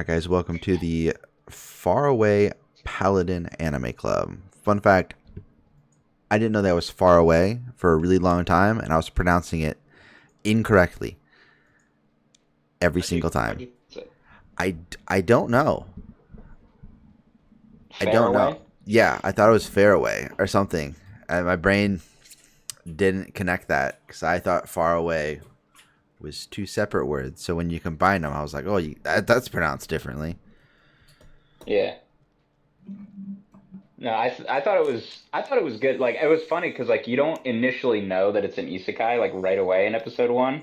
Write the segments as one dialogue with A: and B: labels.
A: Alright guys, welcome to the Faraway Paladin Anime Club. Fun fact, I didn't know that was far away for a really long time, and I was pronouncing it incorrectly every single time. I don't know. I don't know.
B: Faraway?
A: Yeah, I thought it was Faraway or something. And my brain didn't connect that because I thought faraway was two separate words. So when you combine them, I was like, oh, that's pronounced differently.
B: Yeah. No, I thought it was good. Like it was funny because like you don't initially know that it's an isekai like right away in episode one, and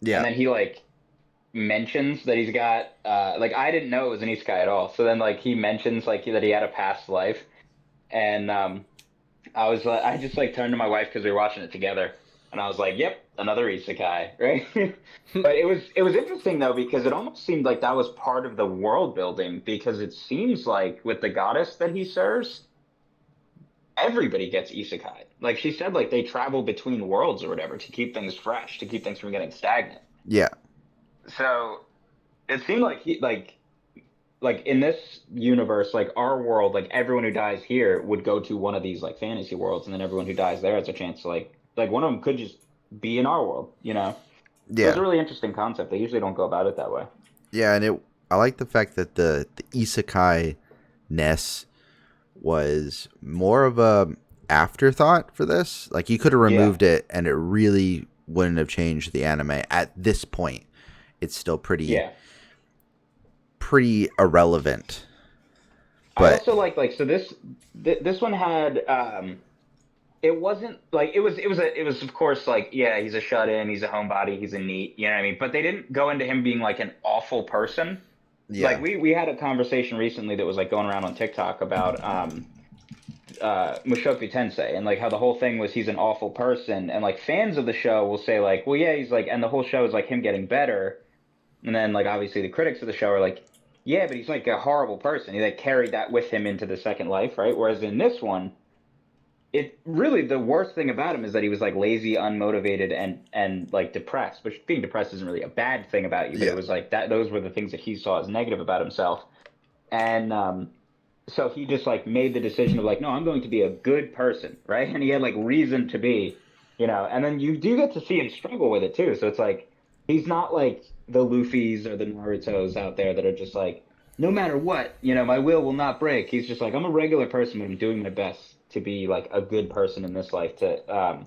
A: Yeah.
B: then he like mentions that he's got like I didn't know it was an isekai at all. So then like he mentions like that he had a past life, and I just like turned to my wife because we were watching it together, and I was like, "Yep, another isekai," right? But it was interesting though because it almost seemed like that was part of the world building because it seems like with the goddess that he serves, everybody gets isekai. Like she said, like they travel between worlds or whatever to keep things fresh, to keep things from getting stagnant.
A: Yeah.
B: So it seemed like he like in this universe, like our world, like everyone who dies here would go to one of these like fantasy worlds, and then everyone who dies there has a chance to like one of them could just be in our world, you know? So it's
A: Yeah.
B: a really interesting concept. They usually don't go about it that way.
A: Yeah, and I like the fact that the isekai ness was more of a afterthought for this. Like you could have
B: Yeah,
A: removed it and it really wouldn't have changed the anime at this point. It's still
B: yeah.
A: pretty irrelevant.
B: I
A: But
B: also like so this one had it wasn't like it was of course like yeah he's a shut in, he's a homebody, he's a neat, you know what I mean, but they didn't go into him being like an awful person. Like
A: yeah.
B: we had a conversation recently that was like going around on TikTok about Mushoku Tensei and like how the whole thing was he's an awful person, and like fans of the show will say like well yeah he's like, and the whole show is like him getting better, and then like obviously the critics of the show are like yeah but he's like a horrible person, he like carried that with him into the second life, right? Whereas in this one it really the worst thing about him is that he was like lazy, unmotivated, and like depressed. Which being depressed isn't really a bad thing about you, but it
A: Yeah.
B: was like that. Those were the things that he saw as negative about himself. And so he just like made the decision of like, no, I'm going to be a good person, right? And he had like reason to be, you know. And then you do get to see him struggle with it too. So it's like he's not like the Luffy's or the Naruto's out there that are just like, no matter what, you know, my will not break. He's just like, I'm a regular person, but I'm doing my best to be like a good person in this life to,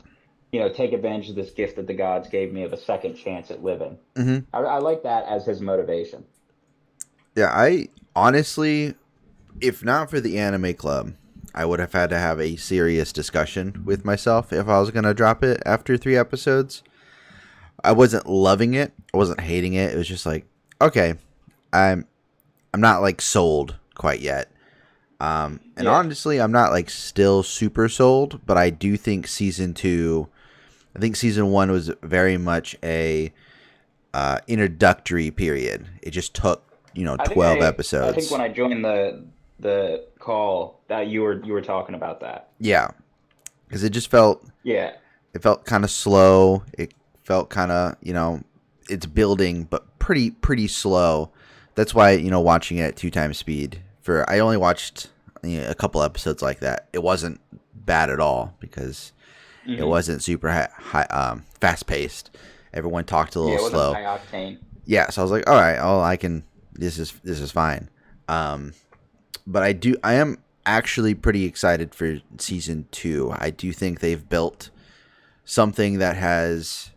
B: you know, take advantage of this gift that the gods gave me of a second chance at living.
A: Hmm.
B: I like that as his motivation.
A: Yeah, I honestly, if not for the anime club, I would have had to have a serious discussion with myself if I was going to drop it after 3 episodes. I wasn't loving it. I wasn't hating it. It was just like, okay, I'm I'm not like sold quite yet. And
B: Yeah.
A: honestly, I'm not like still super sold, but I do think season two. I think season one was very much a introductory period. It just took 12
B: I think when
A: episodes.
B: I joined the call that you were talking about that.
A: Yeah, because
B: Yeah.
A: it felt kind of slow. It felt kind of it's building, but pretty slow. That's why watching it at 2 times speed. For I only watched a couple episodes like that. It wasn't bad at all because it
B: Hmm.
A: wasn't super fast paced. Everyone talked a little
B: Yeah, it wasn't
A: slow.
B: high octane.
A: Yeah, so I was like, all right, oh, I can. This is fine. Um, but I am actually pretty excited for season two. I do think they've built something that has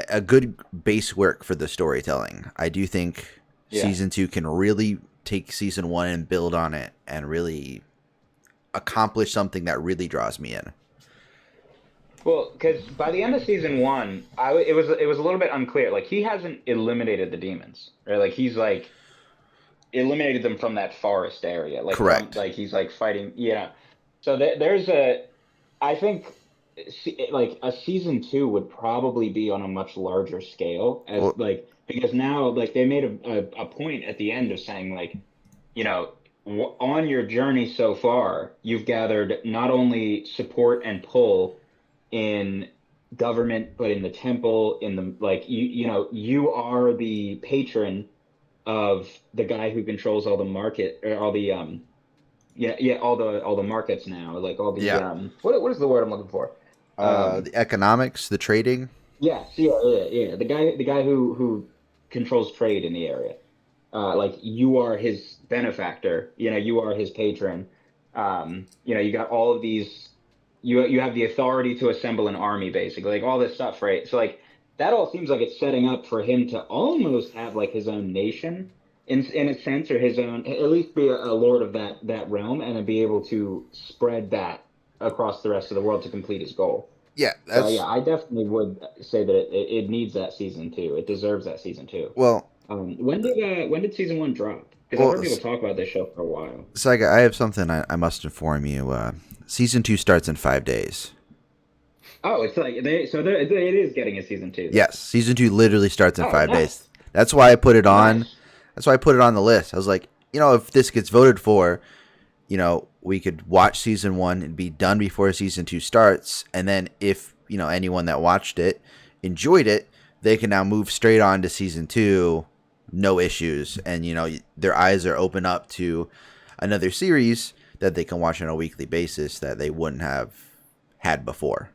A: a good base work for the storytelling. I do think
B: Yeah.
A: season two can really take season one and build on it and really accomplish something that really draws me in.
B: Well, because by the end of season one, it was a little bit unclear. Like he hasn't eliminated the demons, right? Like he's like eliminated them from that forest area, like from
A: Correct.
B: like he's like fighting, you know. So there's a, I think, like a season two would probably be on a much larger scale as
A: Well,
B: like because now like they made a point at the end of saying like, you know, on your journey so far, you've gathered not only support and pull in government, but in the temple, in the like you know, you are the patron of the guy who controls all the market or all the all the markets now, like all the
A: Yeah.
B: what is the word I'm looking for?
A: The economics, the trading.
B: Yes, yeah. The guy who controls trade in the area. Like you are his benefactor, you are his patron. You got all of these. You have the authority to assemble an army, basically, like all this stuff, right? So like that all seems like it's setting up for him to almost have like his own nation in a sense, or his own, at least be a lord of that realm, and then be able to spread that across the rest of the world to complete his goal.
A: Yeah,
B: So yeah,
A: that's
B: I definitely would say that it needs that season two. It deserves that season two.
A: well,
B: When did season one drop? Because I've
A: well.
B: heard people talk about this show for a while.
A: Saiga, I have something I must inform you. Season 2 starts in 5 days.
B: Oh, it's like it is getting a season two then.
A: Yes, season 2 literally starts in
B: Oh,
A: 5 days.
B: nice,
A: That's why I put it on.
B: nice.
A: That's why I put it on the list. I was like, if this gets voted for, we could watch season 1 and be done before season 2 starts. And then if, anyone that watched it enjoyed it, they can now move straight on to season 2, no issues. And, their eyes are open up to another series that they can watch on a weekly basis that they wouldn't have had before.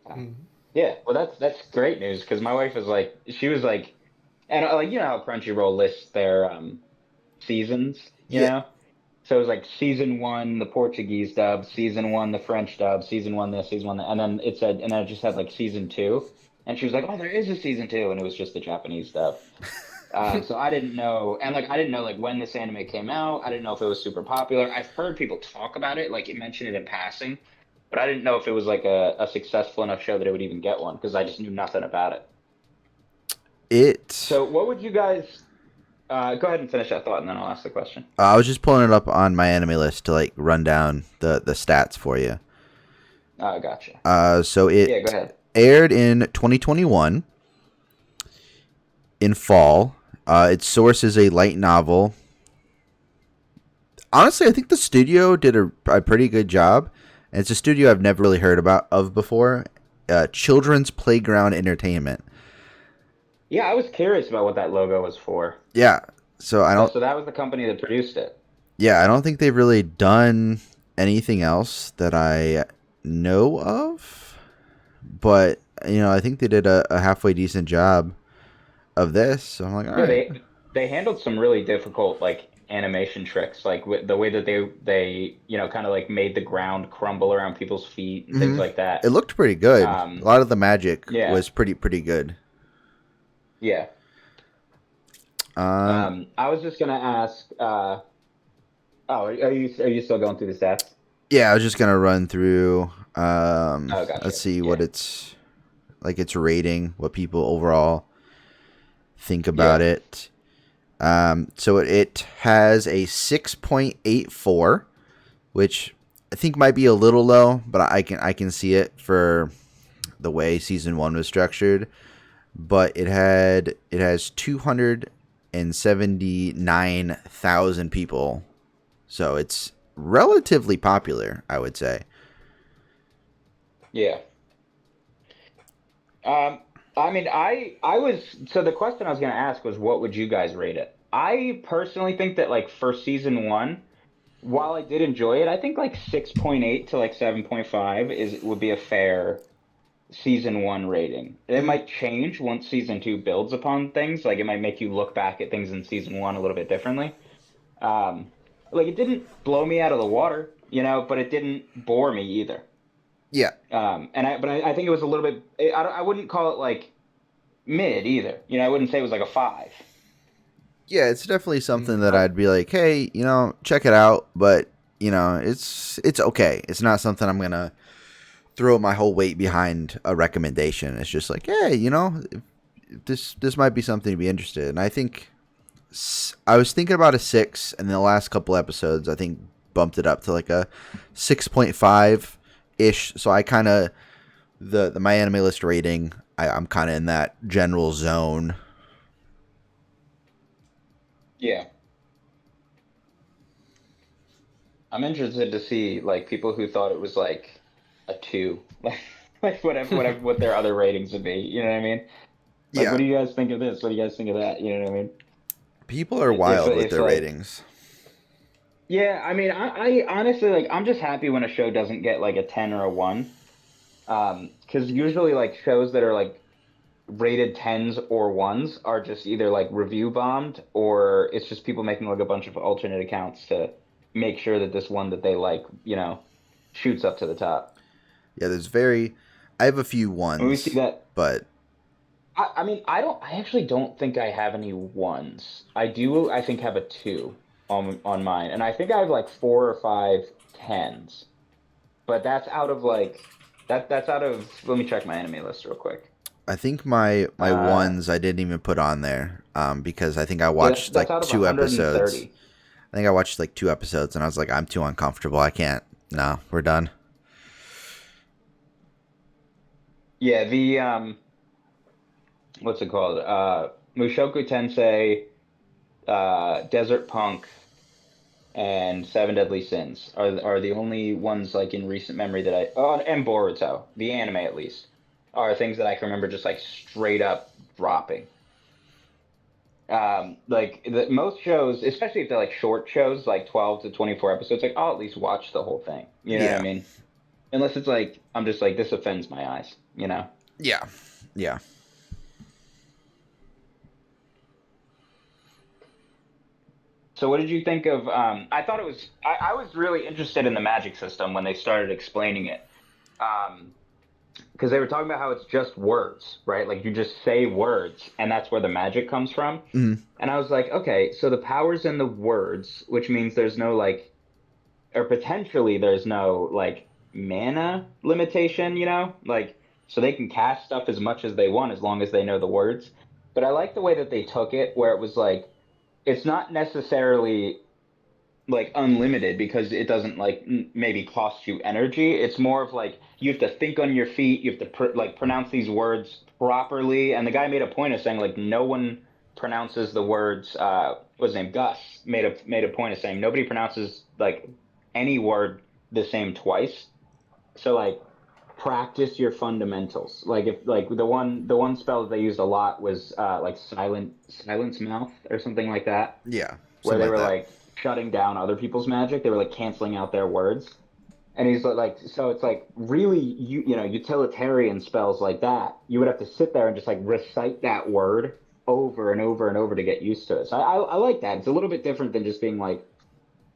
B: Wow. Yeah, well, that's great news because my wife was like, she was like, and like how Crunchyroll lists their seasons,
A: Yeah,
B: So it was like season one, the Portuguese dub, season one, the French dub, season one, this, season one, that, and then it just had like season two, and she was like, oh, there is a season two, and it was just the Japanese dub. So I didn't know, and like I didn't know like when this anime came out. I didn't know if it was super popular. I've heard people talk about it, like you mentioned it in passing, but I didn't know if it was like a successful enough show that it would even get one because I just knew nothing about it.
A: it.
B: So what would you guys? Go ahead and finish that thought, and then I'll ask the question.
A: I was just pulling it up on my anime list to like run down the stats for you.
B: Gotcha.
A: So
B: Yeah, go
A: it
B: ahead.
A: aired in 2021 in fall. Its source is a light novel. Honestly, I think the studio did a pretty good job. And it's a studio I've never really heard of before. Children's Playground Entertainment.
B: Yeah, I was curious about what that logo was for.
A: Yeah. So I don't.
B: So that was the company that produced it.
A: Yeah, I don't think they've really done anything else that I know of. But I think they did a halfway decent job of this. So I'm like, all
B: Yeah,
A: right.
B: they handled some really difficult like animation tricks, like with the way that they kind of like made the ground crumble around people's feet and things
A: Hmm.
B: like
A: It
B: that.
A: looked pretty good. A
B: Um,
A: lot of the magic
B: yeah,
A: was pretty good.
B: yeah.
A: Um,
B: I was just gonna ask. Oh, are you still going through the stats?
A: yeah, I was just gonna run through.
B: Oh,
A: Let's
B: gotcha.
A: see what
B: Yeah,
A: its like its rating, what people overall think about
B: yeah,
A: it. So it has a 6.84, which I think might be a little low, but I can see it for the way season 1 was structured. But it has 279,000 people, so it's relatively popular, I would say.
B: yeah. Um, I mean, I was so the question I was gonna ask was, what would you guys rate it? I personally think that like for season one, while I did enjoy it, I think like 6.8 to like 7.5 is would be a fair season one rating. It
A: Mm,
B: might change once season two builds upon things. Like it might make you look back at things in season one a little bit differently. Um, like it didn't blow me out of the water, but it didn't bore me either.
A: yeah,
B: I think it was a little bit. I wouldn't call it like mid either. I wouldn't say it was like a five.
A: yeah, it's definitely something that
B: I,
A: I'd be like, hey, check it out, but it's okay. It's not something I'm gonna throw my whole weight behind a recommendation. It's just like, hey, this might be something to be interested in. I think I was thinking about a 6, and the last couple episodes I think bumped it up to like a 6.5 ish. So I kind of the my anime list rating. I'm kind of in that general zone.
B: yeah, I'm interested to see like people who thought it was like a two, like whatever what their other ratings would be. You know what I mean? Like, what
A: Yeah.
B: do you guys think of this? What do you guys think of that? You know what I mean?
A: People are wild with
B: If
A: their
B: like,
A: ratings.
B: yeah, I mean, I honestly like, I'm just happy when a show doesn't get like a 10 or a 1. Because usually like shows that are like rated 10s or 1s are just either like review bombed or it's just people making like a bunch of alternate accounts to make sure that this one that they like, shoots up to the top.
A: Yeah, I have a few
B: And we see
A: ones,
B: that.
A: but
B: I mean, I actually don't think I have any 1s. I do, I think, have a 2 on mine. And I think I have like 4 or 5 10s. But that's out of like, that's out of, let me check my anime list real quick.
A: I think my
B: Uh,
A: ones I didn't even put on there because I think I
B: yeah,
A: watched
B: that's
A: like
B: out of
A: 2 episodes.
B: 130.
A: I think I watched like 2 episodes and I was like, I'm too uncomfortable. I can't. No, we're done.
B: Yeah, the what's it called? Mushoku Tensei, Desert Punk, and Seven Deadly Sins are the only ones like in recent memory that and Boruto, the anime at least, are things that I can remember just like straight up dropping. Like most shows, especially if they're like short shows, like 12 to 24 episodes, like I'll at least watch the whole thing. You know what I
A: Yeah.
B: mean? Unless it's like I'm just like this offends my eyes, you know?
A: Yeah. Yeah.
B: So what did you think of I thought it was I was really interested in the magic system when they started explaining it. Because they were talking about how it's just words, right? Like you just say words and that's where the magic comes from.
A: Mhm.
B: And I was like, okay, so the power's in the words, which means there's no like or potentially there's no like mana limitation, Like so they can cast stuff as much as they want as long as they know the words. But I like the way that they took it where it was like it's not necessarily like unlimited because it doesn't like maybe cost you energy. It's more of like you have to think on your feet. You have to like pronounce these words properly. And the guy made a point of saying like no one pronounces the words. What's his name? Gus made a point of saying nobody pronounces like any word the same twice. So like practice your fundamentals. Like if like the one spell that they used a lot was like silence mouth or something like that
A: Yeah.
B: where
A: Something
B: they
A: like
B: were
A: that.
B: like shutting down other people's magic. They were like canceling out their words. And he's like, so it's like really, utilitarian spells like that. You would have to sit there and just like recite that word over and over and over to get used to it. So I like that. It's a little bit different than just being like,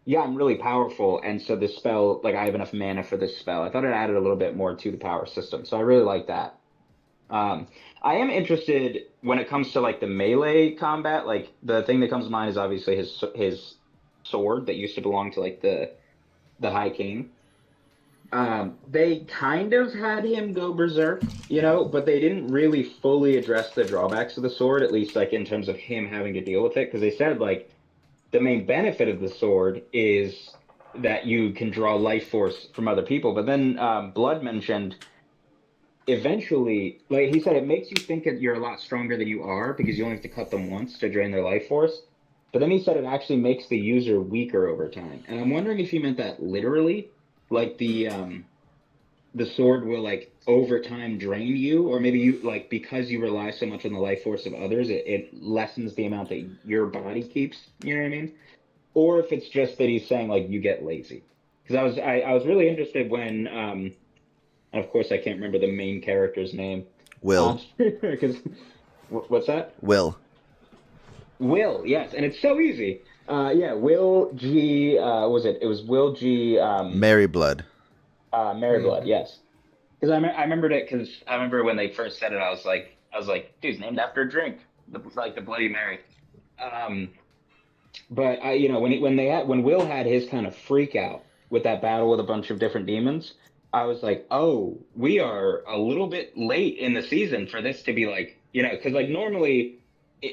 B: yeah, I'm really powerful. And so this spell, like I have enough mana for this spell. I thought it added a little bit more to the power system. So I really like that. Um, I am interested when it comes to like the melee combat. Like the thing that comes to mind is obviously his sword that used to belong to like the High King. They kind of had him go berserk, but they didn't really fully address the drawbacks of the sword, at least like in terms of him having to deal with it. Because they said like the main benefit of the sword is that you can draw life force from other people. But then Blood mentioned eventually, like he said, it makes you think that you're a lot stronger than you are because you only have to cut them once to drain their life force. But then he said it actually makes the user weaker over time. And I'm wondering if he meant that literally, like the sword will like over time drain you, or maybe you like because you rely so much on the life force of others, it lessens the amount that your body keeps. You know what I mean? Or if it's just that he's saying like you get lazy. Because I was really interested when and of course, I can't remember the main character's name.
A: Will.
B: Because what's that?
A: Will.
B: Will, yes, and it's so easy. Yeah, Will G. Was it? It was Will G.
A: Mary Blood.
B: Maryblood, yes. Because I remembered it because I remember when they first said it, I was like, dude's named after a drink, like the Bloody Mary. Um, but when Will had his kind of freak out with that battle with a bunch of different demons, I was like, oh, we are a little bit late in the season for this to be like, because like normally,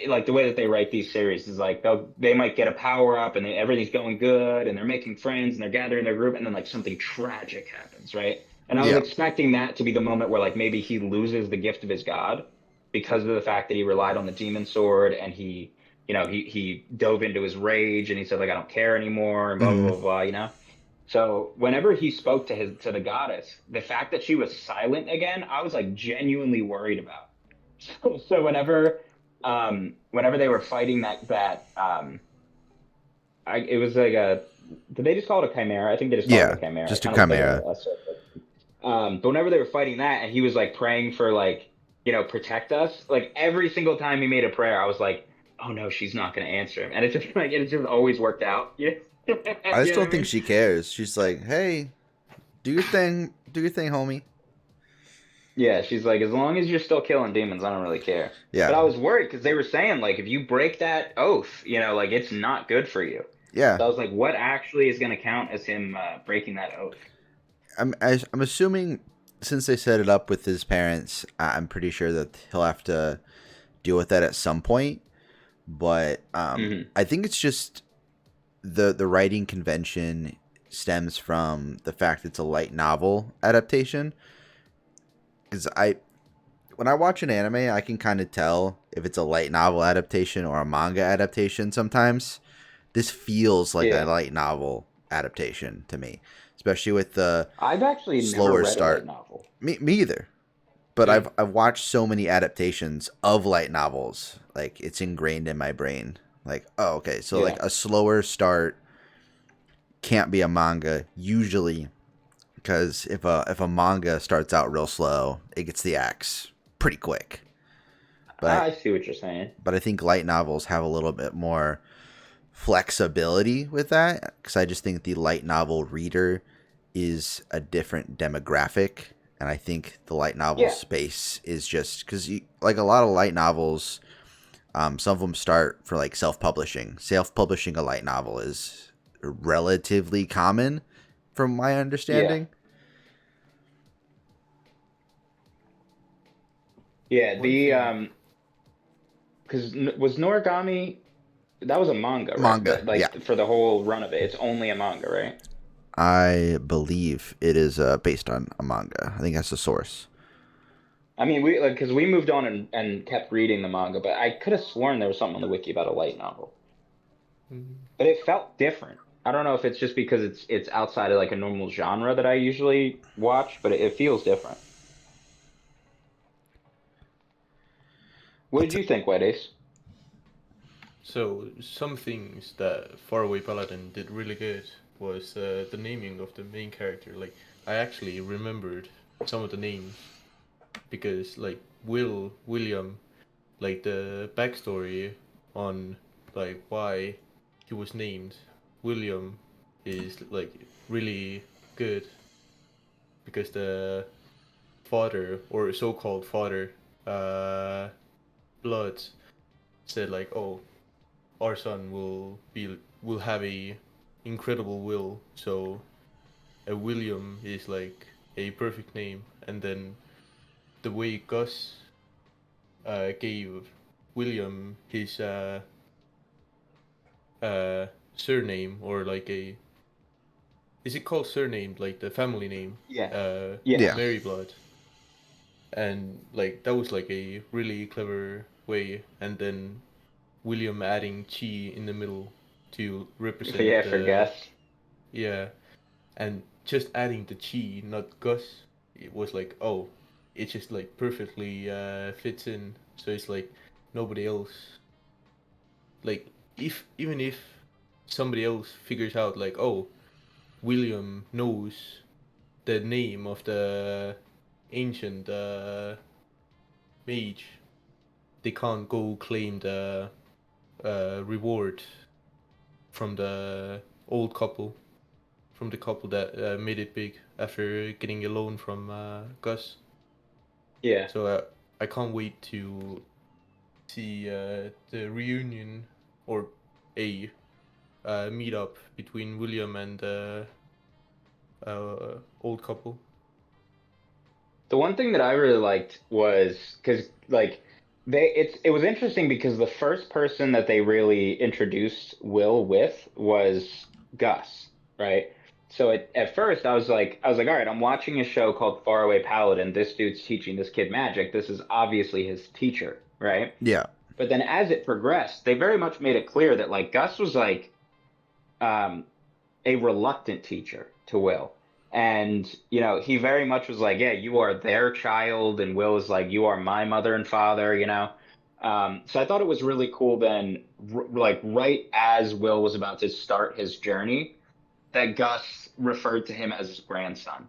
B: like the way that they write these series is like they might get a power up and everything's going good and they're making friends and they're gathering their group and then like something tragic happens, right? And I was
A: Yeah.
B: expecting that to be the moment where like maybe he loses the gift of his god because of the fact that he relied on the demon sword and he dove into his rage and he said like I don't care anymore and blah blah
A: Mhm.
B: blah blah. So whenever he spoke to the goddess, the fact that she was silent again, I was like genuinely worried about. So whenever they were fighting it was like a, did they just call it a chimera? I think they just called it
A: Yeah,
B: a chimera. It
A: just a
B: kind of looked like
A: chimera.
B: a serpent. But whenever they were fighting that, and he was like praying for like, protect us. Like every single time he made a prayer, I was like, oh no, she's not gonna answer him, and it just always worked out. You know
A: I just
B: what I
A: don't think
B: mean?
A: she cares. She's like, hey, do your thing, homie.
B: Yeah, she's like, as long as you're still killing demons, I don't really care. But
A: Yeah,
B: I was worried because they were saying like, if you break that oath, like it's not good for you.
A: yeah.
B: So I was like, what actually is gonna count as him breaking that oath?
A: I'm assuming since they set it up with his parents, I'm pretty sure that he'll have to deal with that at some point. But
B: Hmm.
A: I think it's just the writing convention stems from the fact it's a light novel adaptation. Because when I watch an anime, I can kind of tell if it's a light novel adaptation or a manga adaptation. Sometimes this feels like a
B: Yeah,
A: light novel adaptation to me, especially with the
B: I've actually never
A: slower
B: read a light
A: start.
B: novel.
A: Me either. But
C: Same.
A: I've watched so many adaptations of light novels, like it's ingrained in my brain. Like, oh, okay, so like
B: Yeah,
A: a slower start can't be a manga usually, because if a manga starts out real slow, it gets the axe pretty quick. But I
B: I see what you're saying.
A: but I think light novels have a little bit more flexibility with that, because I just think the light novel reader is a different demographic. And I think the light novel
B: Yeah,
A: space is just because, like a lot of light novels, some of them start for like self-publishing. Self-publishing a light novel is relatively common, from my
B: yeah,
A: understanding.
B: yeah.
C: One thing.
B: Because was Noragami, that was a manga, right?
A: Manga, yeah.
B: Like for the whole run of it, it's only a manga, right?
A: I believe it is based on a manga. I think that's the source.
B: I mean, we like because we moved on and kept reading the manga, but I could have sworn there was something on the wiki about a light novel,
C: Mm,
B: but it felt different. I don't know if it's just because it's outside of like a normal genre that I usually watch, but it feels different. What
A: I'll
B: did
A: t-
B: you think, Wedace?
C: So some things that Faraway Paladin did really good was the naming of the main character. Like I actually remembered some of the names because like William, like the backstory on like why he was named William is like really good because the father or so-called father, uh, Blood said like, oh, our son will have a incredible will, so a William is like a perfect name. And then the way Gus gave William his uh, surname, or like a, is it called surname, like the family name,
B: Yeah,
C: uh,
B: yeah,
A: yeah.
C: Mary Blood, and like that was like a really clever way. And then William adding chi in the middle to represent
B: yeah, for
C: the,
B: Gus.
C: yeah, and just adding the chi, not Gus, it was like, oh, it just like perfectly fits in. So it's like nobody else, like, if even if somebody else figures out like, oh, William knows the name of the ancient mage, they can't go claim the reward from the old couple, from the couple that made it big after getting a loan from Gus.
B: Yeah.
C: So I can't wait to see the reunion, or a meetup between William and the old couple.
B: The one thing that I really liked was because like it was interesting because the first person that they really introduced Will with was Gus, right? So at first I was like, all right, I'm watching a show called Faraway Paladin. This dude's teaching this kid magic. This is obviously his teacher, right?
A: Yeah.
B: But then as it progressed, they very much made it clear that like Gus was like um a reluctant teacher to Will. And, he very much was like, yeah, you are their child. And Will was like, you are my mother and father. So I thought it was really cool then, like right as Will was about to start his journey, that Gus referred to him as his grandson.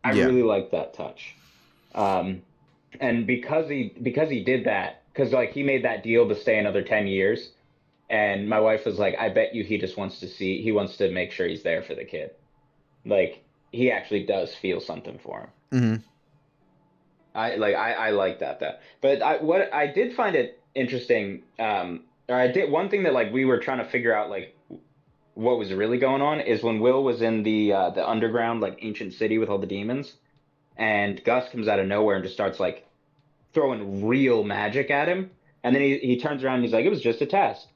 B: I
A: Yeah.
B: really liked that touch. Um, and because he did that, because like he made that deal to stay another 10 years, and my wife was like, I bet you he wants to make sure he's there for the kid. Like he actually does feel something for him.
A: Hmm.
B: I like that though. But what I did find it interesting, or I did one thing that like we were trying to figure out like what was really going on is when Will was in the underground like ancient city with all the demons, and Gus comes out of nowhere and just starts like throwing real magic at him, and then he turns around and he's like, it was just a test.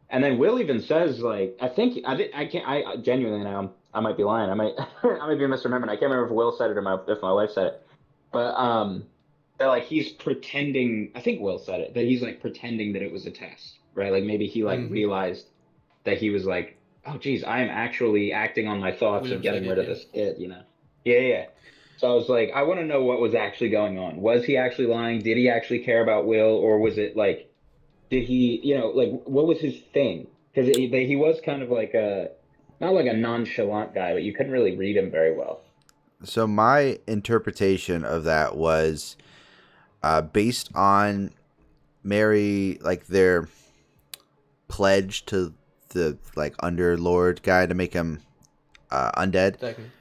B: And then Will even says like, I can't I genuinely now I might be lying, I might I might be misremembering. I can't remember if Will said it or if my wife said it, but that like he's pretending. I think Will said it, that he's like pretending that it was a test, right? Like maybe he like
C: Mm-hmm.
B: realized that he was like, oh geez, I am actually acting on my thoughts and
C: William
B: getting
C: said
B: rid
C: it,
B: of
C: yeah.
B: this kid. Yeah, yeah. So I was like, I want to know what was actually going on. Was he actually lying? Did he actually care about Will, or was it like, did he, like, what was his thing? Because he was kind of like not like a nonchalant guy, but you couldn't really read him very well.
A: So my interpretation of that was based on Mary, like their pledge to the like underlord guy to make him undead.
C: Stagnant.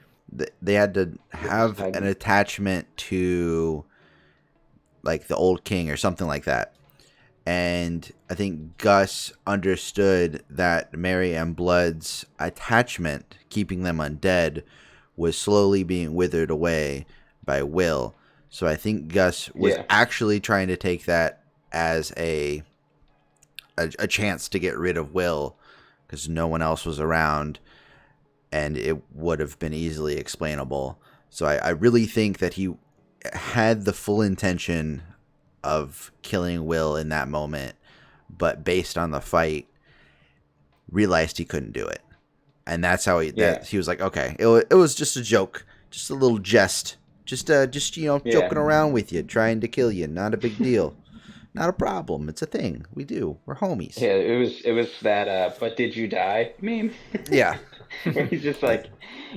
A: They had to have an
B: Stagnant.
A: attachment to like the old king or something like that. And I think Gus understood that Mary and Blood's attachment, keeping them undead, was slowly being withered away by Will. So I think Gus was
B: Yeah,
A: actually trying to take that as a chance to get rid of Will because no one else was around, and it would have been easily explainable. So I really think that he had the full intention of killing Will in that moment, but based on the fight, realized he couldn't do it, and that's how
B: yeah,
A: he was like, okay, it was just a joke, just a little jest, just
B: yeah.
A: joking around with you, trying to kill you, not a big deal, not a problem, it's a thing we do, we're homies.
B: Yeah, it was that but did you die meme?
A: Yeah,
B: Where he's just
A: like
B: like,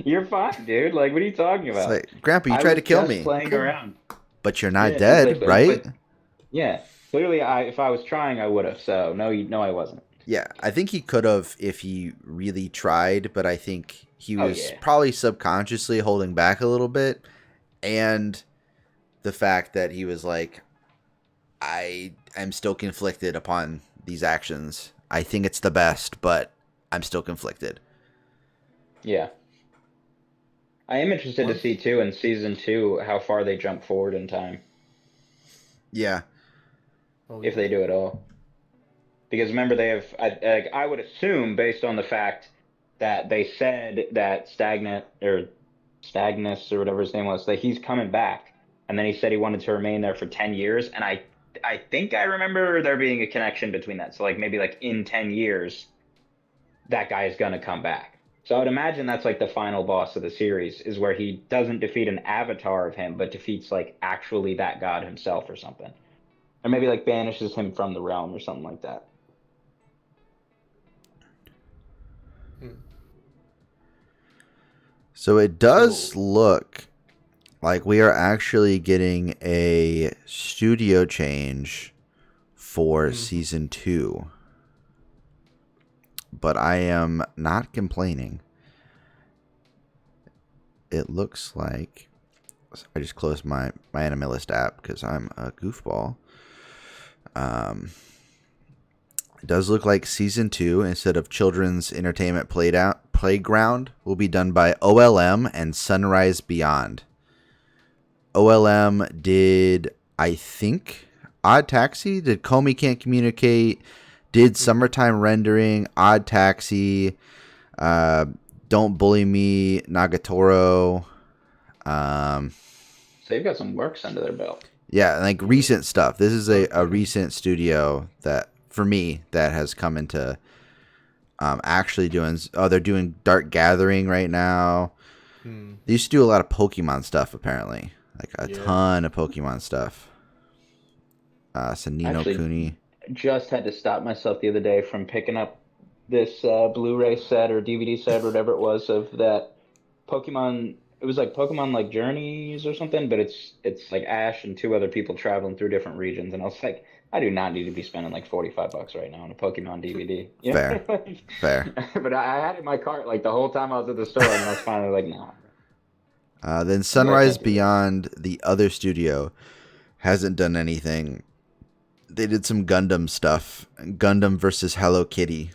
B: you're fine, dude. Like, what are you talking
A: it's
B: about?
A: like, Grandpa, you
B: I
A: tried to
B: was
A: kill
B: just
A: me,
B: playing around.
A: but you're not
B: Yeah,
A: dead,
B: exactly.
A: right?
B: But yeah, clearly if I was trying, I would have. So no, no, I wasn't.
A: Yeah, I think he could have if he really tried, but I think he
B: Oh
A: was
B: yeah,
A: probably subconsciously holding back a little bit. And the fact that he was like, I am still conflicted upon these actions. I think it's the best, but I'm still conflicted.
B: yeah. I am interested to
C: One.
B: see too in season two how far they jump forward in time,
A: Yeah.
C: Oh
B: if
C: yeah.
B: they do at all. Because remember, I would assume based on the fact that they said that Stagnant or Stagnus or whatever his name was, that he's coming back, and then he said he wanted to remain there for 10 years, and I think I remember there being a connection between that. So like maybe like in 10 years, that guy is gonna come back. So I would imagine that's like the final boss of the series is where he doesn't defeat an avatar of him, but defeats like actually that god himself or something, or maybe like banishes him from the realm or something like that.
C: Hmm.
A: So it does
C: So.
A: look like we are actually getting a studio change for
C: Mm-hmm.
A: season 2. But I am not complaining. It looks like I just closed my Animalist app because I'm a goofball. It does look like season 2, instead of Children's Entertainment Playground, will be done by OLM and Sunrise Beyond. OLM did, I think, Odd Taxi. Did Comey Can't Communicate? Did
C: Mm-hmm.
A: Summertime Rendering? Odd Taxi? Don't Bully Me? Nagatoro? Um,
B: So they've got some works under their belt.
A: yeah, like
C: Yeah.
A: recent stuff. This is a
C: Okay.
A: recent studio that, for me, that has come into actually doing. Oh, they're doing Dark Gathering right now. They used to do a lot of Pokemon stuff, apparently. Like a ton of Pokemon stuff. Sanino Kuni.
B: Just had to stop myself the other day from picking up this Blu-ray set or DVD set or whatever it was of that Pokemon. It was like Pokemon like Journeys or something, but it's like Ash and two other people traveling through different regions, and I was like, I do not need to be spending like $45 right now on a Pokemon DVD. You know?
A: Fair.
B: But I had it in my cart like the whole time I was at the store, and I was finally like, nah.
A: Then Sunrise Beyond, the other studio, hasn't done anything. They did some Gundam stuff. Gundam versus Hello Kitty.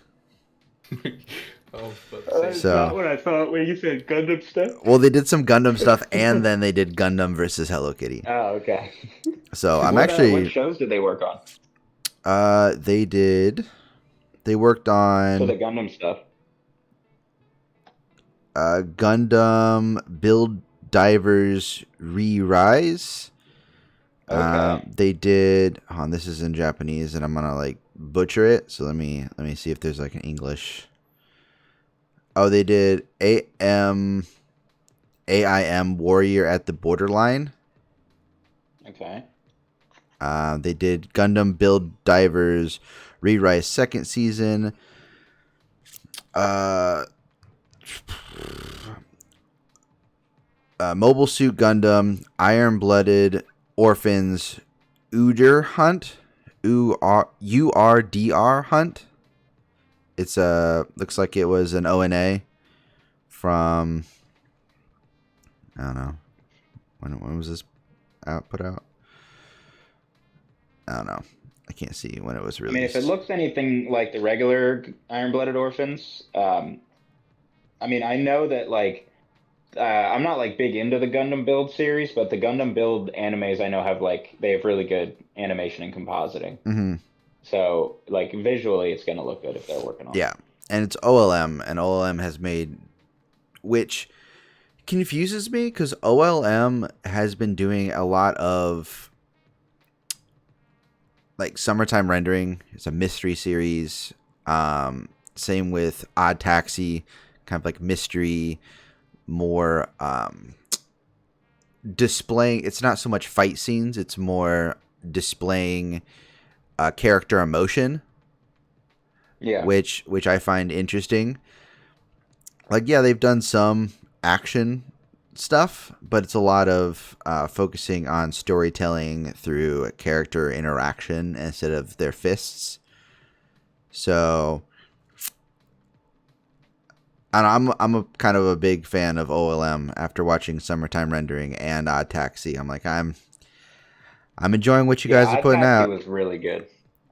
B: That's not what I thought when you said Gundam stuff.
A: Well, they did some Gundam stuff, and then they did Gundam versus Hello Kitty.
B: Oh, okay.
A: So I'm
B: what
A: actually.
B: What shows did they work on?
A: They worked on.
B: So the Gundam stuff.
A: Gundam Build Divers Re-Rise.
B: Okay.
A: They did. This is in Japanese, and I'm gonna like butcher it. So let me see if there's like an English. Oh, they did AIM Warrior at the Borderline.
B: Okay.
A: They did Gundam Build Divers Re-Rise second season. Mobile Suit Gundam, Iron Blooded Orphans, URDR Hunt, URDR Hunt. It's looks like it was an ONA from, I don't know, when was this put out? I don't know. I can't see when it was released.
B: I mean, if it looks anything like the regular Iron Blooded Orphans, I mean, I know that like I'm not like big into the Gundam Build series, but the Gundam Build animes I know they have really good animation and compositing.
A: Mm-hmm.
B: So like visually, it's gonna look good if they're working on it.
A: Yeah, and it's OLM, and OLM has made, which confuses me because OLM has been doing a lot of like summertime rendering. It's a mystery series. Same with Odd Taxi, kind of like mystery, more displaying. It's not so much fight scenes. It's more displaying character emotion.
B: Yeah.
A: Which I find interesting. Like, yeah, they've done some action stuff, but it's a lot of focusing on storytelling through character interaction instead of their fists. So, and I'm a kind of a big fan of OLM after watching Summertime Rendering and Odd Taxi. I'm like, I'm enjoying what you guys are putting out.
B: Odd Taxi was really good.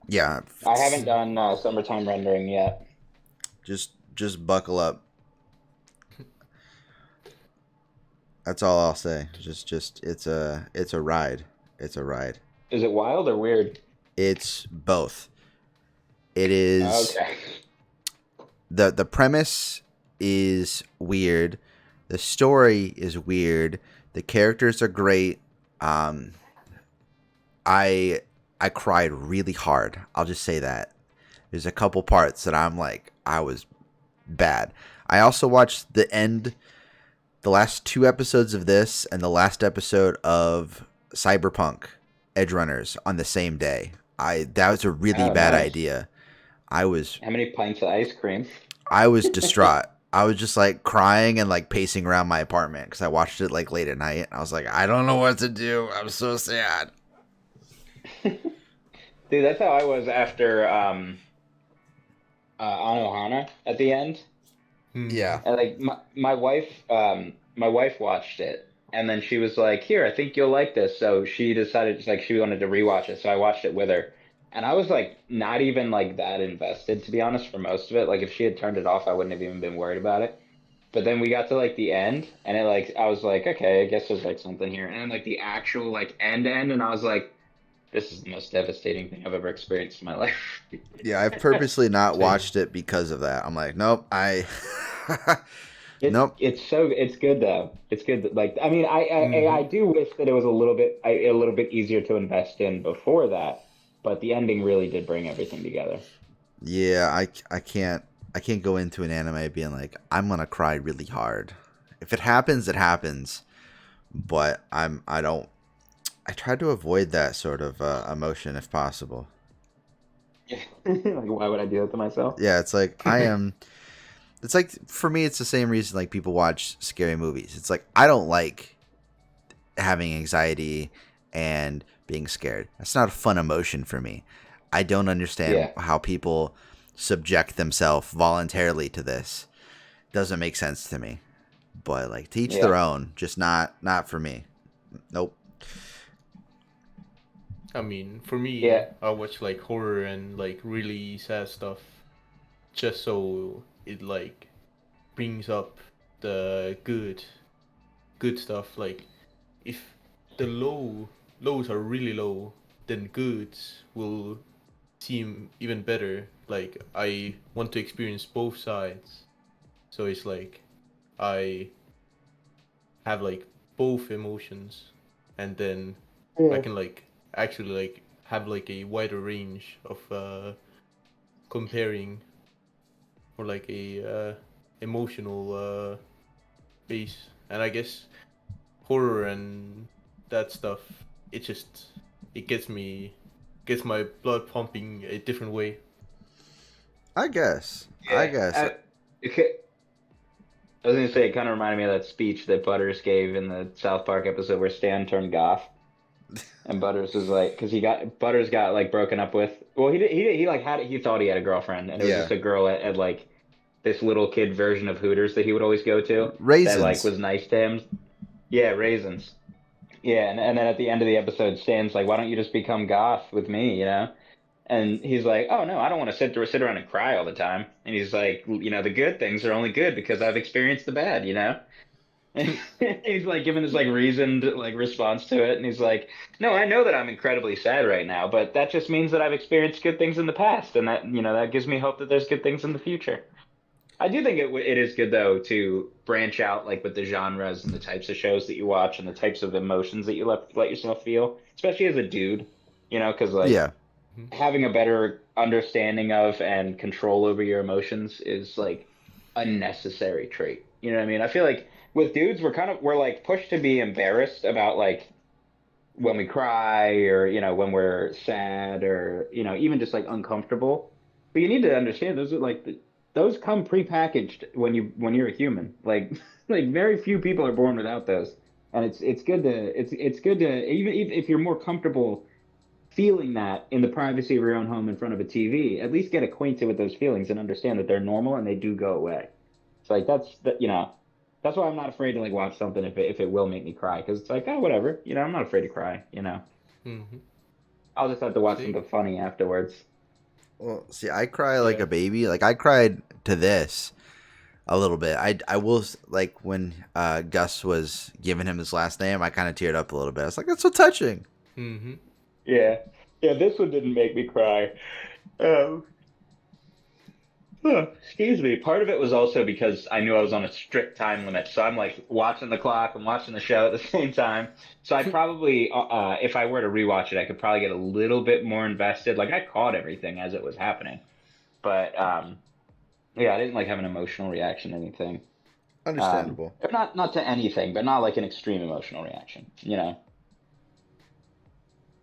A: Yeah,
B: I haven't done Summertime Rendering yet.
A: Just buckle up. That's all I'll say. Just it's a ride. It's a ride.
B: Is it wild or weird?
A: It's both. It is.
B: Okay.
A: The premise is weird. The story is weird. The characters are great. I cried really hard. I'll just say that. There's a couple parts that I'm like, I was bad. I also watched the last 2 episodes of this and the last episode of Cyberpunk SaigaRunner's on the same day. That was a really bad idea. How
B: many pints of ice cream?
A: I was distraught. I was just like crying and like pacing around my apartment because I watched it like late at night. I was like, I don't know what to do. I'm so sad.
B: Dude, that's how I was after Anohana at the end.
A: Yeah.
B: And like my wife watched it, and then she was like, "Here, I think you'll like this." So she decided like she wanted to rewatch it, so I watched it with her. And I was like not even like that invested, to be honest, for most of it. Like if she had turned it off, I wouldn't have even been worried about it. But then we got to like the end, and it like I was like, okay, I guess there's like something here. And then like the actual like end, and I was like, this is the most devastating thing I've ever experienced in my life.
A: Yeah, I've purposely not watched it because of that. I'm like, nope, nope.
B: It's good though. It's good. Like, I mean, I do wish that it was a little bit easier to invest in before that, but the ending really did bring everything together.
A: Yeah, I can't go into an anime being like, I'm gonna cry really hard. if it happens, it happens. But I try to avoid that sort of emotion if possible.
B: Like, why would I do that to myself?
A: Yeah, it's like I am. It's like for me, it's the same reason like people watch scary movies. It's like I don't like having anxiety and being scared. That's not a fun emotion for me. I don't understand
B: Yeah,
A: how people subject themselves voluntarily to this. Doesn't make sense to me. But like to each
B: yeah,
A: their own, just not for me. Nope.
C: I mean, for me,
B: yeah,
C: I watch like horror and like really sad stuff just so it like brings up the good stuff. Like if the lows are really low, then goods will seem even better. Like I want to experience both sides. So it's like I have like both emotions and then I
B: yeah.
C: can like actually like have like a wider range of comparing or like a emotional base. And I guess horror and that stuff, it just it gets my blood pumping a different way.
A: I guess. I
B: Yeah.
A: guess.
B: I was gonna say it kind of reminded me of that speech that Butters gave in the South Park episode where Stan turned goth, and Butters was like, because Butters got like broken up with. Well, he like he thought he had a girlfriend, and it was
A: Yeah.
B: just a girl at like this little kid version of Hooters that he would always go to that like
A: Raisins.
B: was nice to him. Yeah, raisins. Yeah, and then at the end of the episode, Stan's like, "Why don't you just become goth with me?" You know. And he's like, "Oh no, I don't want to sit around and cry all the time." And he's like, "The good things are only good because I've experienced the bad, you know." And he's like giving this like reasoned like response to it, and he's like, "No, I know that I'm incredibly sad right now, but that just means that I've experienced good things in the past, and that gives me hope that there's good things in the future." I do think it is good though to branch out like with the genres and the types of shows that you watch and the types of emotions that you let yourself feel, especially as a dude, because like
A: Yeah.
B: having a better understanding of and control over your emotions is like a necessary trait. You know what I mean? I feel like with dudes we're like pushed to be embarrassed about like when we cry or when we're sad or even just like uncomfortable. But you need to understand those are like those come prepackaged when you're a human. Like like very few people are born without those. And it's good to it's good to even if you're more comfortable feeling that in the privacy of your own home in front of a TV, at least get acquainted with those feelings and understand that they're normal and they do go away. It's like that's why I'm not afraid to like watch something if it will make me cry because it's like oh whatever I'm not afraid to cry.
C: Mm-hmm.
B: I'll just have to watch
C: See?
B: something funny afterwards.
A: Well, see, I cry like
C: Yeah.
A: a baby. Like I cried to this a little bit. I will like when Gus was giving him his last name. I kind of teared up a little bit. I was like, that's so touching.
C: Mm-hmm.
B: Yeah, yeah. This one didn't make me cry. Um, Excuse me. Part of it was also because I knew I was on a strict time limit, so I'm like watching the clock and watching the show at the same time. So I probably, if I were to rewatch it, I could probably get a little bit more invested. Like I caught everything as it was happening, but yeah, I didn't like have an emotional reaction to anything.
A: Understandable.
B: Or not to anything, but not like an extreme emotional reaction.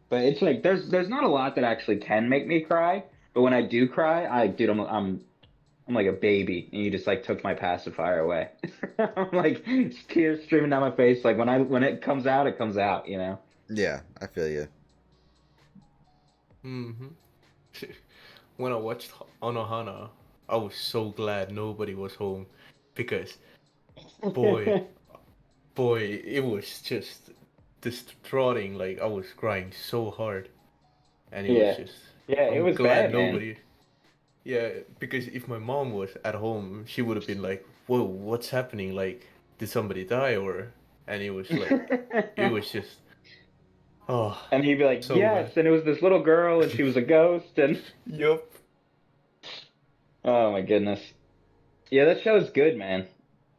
B: But it's like there's not a lot that actually can make me cry. But when I do cry, dude, I'm like a baby, and you just like took my pacifier away. I'm like tears streaming down my face. Like when it comes out, it comes out.
A: Yeah, I feel you.
C: Mm-hmm. When I watched Anohana, I was so glad nobody was home because boy, boy, it was just distraughting. Like I was crying so hard, and it was
B: Yeah,
C: just.
B: yeah, it
C: I'm
B: was
C: glad
B: bad, man.
C: nobody. Yeah, because if my mom was at home, she would have been like, "Whoa, what's happening? Like, did somebody die or?" And it was like, it was just, oh,
B: And he'd be like,
C: so bad.
B: yes, and it was this little girl, and she was a ghost, and
C: Yup.
B: oh my goodness. Yeah, that show's good, man.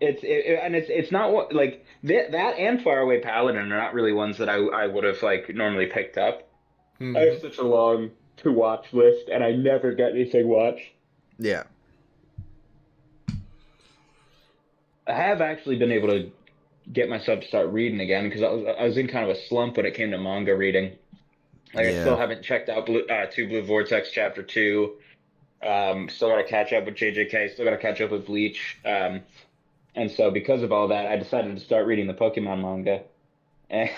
B: And it's not what like that and Faraway Paladin are not really ones that I would have like normally picked up. I have
C: Mm-hmm.
B: such a long to watch list, and I never get anything watched.
A: Yeah.
B: I have actually been able to get myself to start reading again because I was in kind of a slump when it came to manga reading. Like I still
A: Yeah.
B: haven't checked out Two Blue Vortex Chapter 2. Still got to catch up with JJK. Still got to catch up with Bleach. And so because of all that, I decided to start reading the Pokemon manga and